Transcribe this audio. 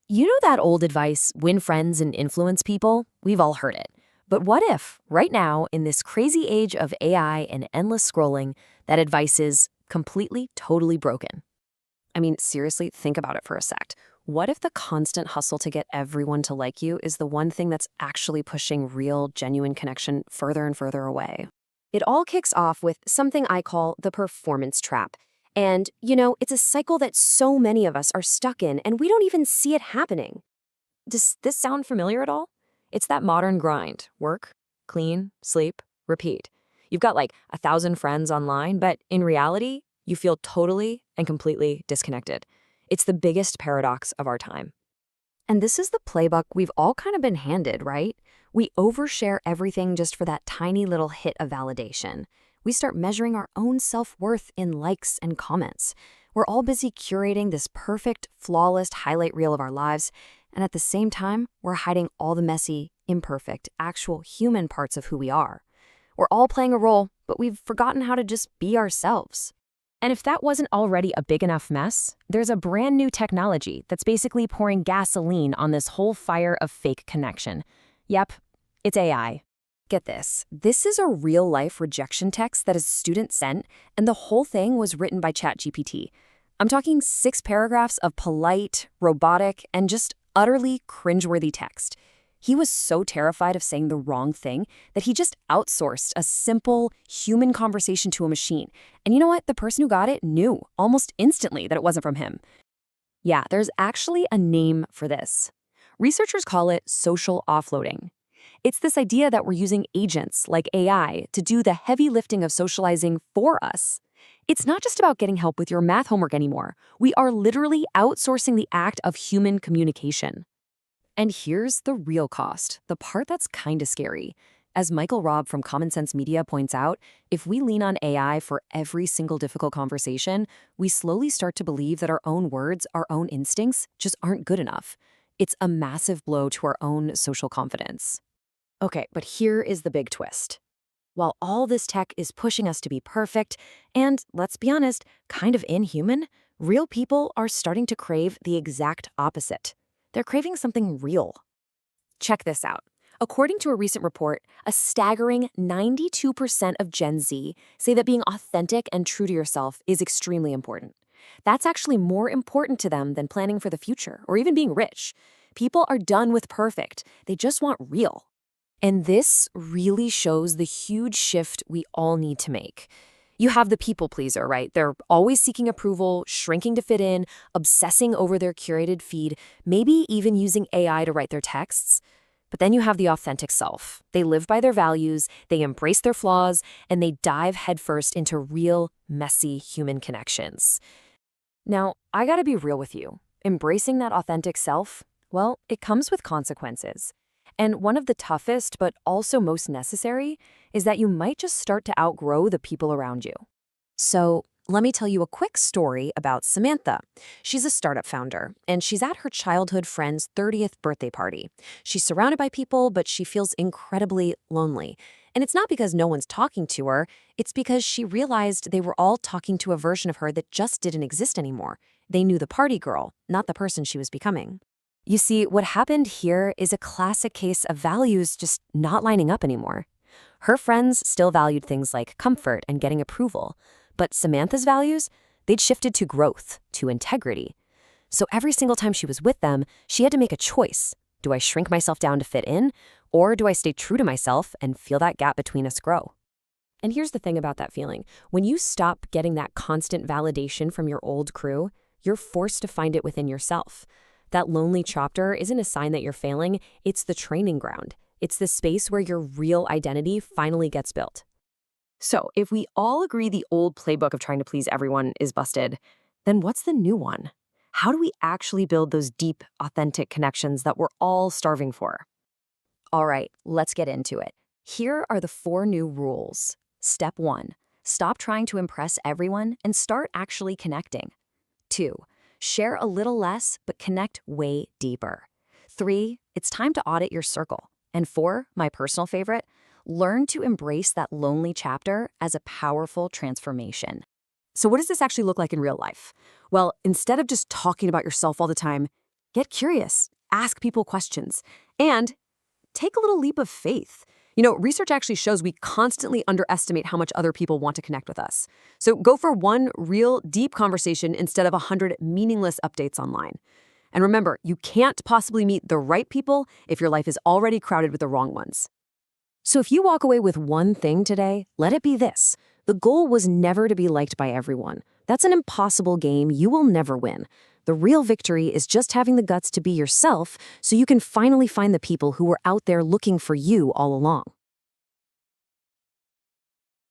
You know that old advice, win friends and influence people? We've all heard it. But what if, right now, in this crazy age of AI and endless scrolling, that advice is completely, totally broken? I mean, seriously, think about it for a sec. What if the constant hustle to get everyone to like you is the one thing that's actually pushing real, genuine connection further and further away? It all kicks off with something I call the performance trap. And, it's a cycle that so many of us are stuck in, and we don't even see it happening. Does this sound familiar at all? It's that modern grind: work, clean, sleep, repeat. You've got like 1,000 friends online, but in reality, you feel totally and completely disconnected. It's the biggest paradox of our time. And this is the playbook we've all kind of been handed, right? We overshare everything just for that tiny little hit of validation. We start measuring our own self-worth in likes and comments. We're all busy curating this perfect, flawless highlight reel of our lives, and at the same time, we're hiding all the messy, imperfect, actual human parts of who we are. We're all playing a role, but we've forgotten how to just be ourselves. And if that wasn't already a big enough mess, there's a brand new technology that's basically pouring gasoline on this whole fire of fake connection. Yep, it's AI. Get this. This is a real-life rejection text that a student sent, and the whole thing was written by ChatGPT. I'm talking 6 paragraphs of polite, robotic, and just utterly cringeworthy text. He was so terrified of saying the wrong thing that he just outsourced a simple human conversation to a machine. And you know what? The person who got it knew almost instantly that it wasn't from him. Yeah, there's actually a name for this. Researchers call it social offloading. It's this idea that we're using agents like AI to do the heavy lifting of socializing for us. It's not just about getting help with your math homework anymore. We are literally outsourcing the act of human communication. And here's the real cost, the part that's kinda scary. As Michael Robb from Common Sense Media points out, if we lean on AI for every single difficult conversation, we slowly start to believe that our own words, our own instincts, just aren't good enough. It's a massive blow to our own social confidence. Okay, but here is the big twist. While all this tech is pushing us to be perfect, and let's be honest, kind of inhuman, real people are starting to crave the exact opposite. They're craving something real. Check this out. According to a recent report, a staggering 92% of Gen Z say that being authentic and true to yourself is extremely important. That's actually more important to them than planning for the future or even being rich. People are done with perfect. They just want real. And this really shows the huge shift we all need to make. You have the people pleaser, right? They're always seeking approval, shrinking to fit in, obsessing over their curated feed, maybe even using AI to write their texts. But then you have the authentic self. They live by their values, they embrace their flaws, and they dive headfirst into real, messy human connections. Now, I gotta be real with you. Embracing that authentic self, well, it comes with consequences. And one of the toughest, but also most necessary, is that you might just start to outgrow the people around you. So let me tell you a quick story about Samantha. She's a startup founder, and she's at her childhood friend's 30th birthday party. She's surrounded by people, but she feels incredibly lonely. And it's not because no one's talking to her, it's because she realized they were all talking to a version of her that just didn't exist anymore. They knew the party girl, not the person she was becoming. You see, what happened here is a classic case of values just not lining up anymore. Her friends still valued things like comfort and getting approval, but Samantha's values, they'd shifted to growth, to integrity. So every single time she was with them, she had to make a choice. Do I shrink myself down to fit in, or do I stay true to myself and feel that gap between us grow? And here's the thing about that feeling. When you stop getting that constant validation from your old crew, you're forced to find it within yourself. That lonely chapter isn't a sign that you're failing, it's the training ground. It's the space where your real identity finally gets built. So, if we all agree the old playbook of trying to please everyone is busted, then what's the new one? How do we actually build those deep, authentic connections that we're all starving for? All right, let's get into it. Here are the 4 new rules. Step 1. Stop trying to impress everyone and start actually connecting. 2. Share a little less, but connect way deeper. 3. It's time to audit your circle. And 4, my personal favorite, learn to embrace that lonely chapter as a powerful transformation. So what does this actually look like in real life? Well, instead of just talking about yourself all the time, Get curious, ask people questions, and take a little leap of faith. Research actually shows we constantly underestimate how much other people want to connect with us. So go for one real, deep conversation instead of 100 meaningless updates online. And remember, you can't possibly meet the right people if your life is already crowded with the wrong ones. So if you walk away with one thing today, let it be this. The goal was never to be liked by everyone. That's an impossible game you will never win. The real victory is just having the guts to be yourself so you can finally find the people who were out there looking for you all along.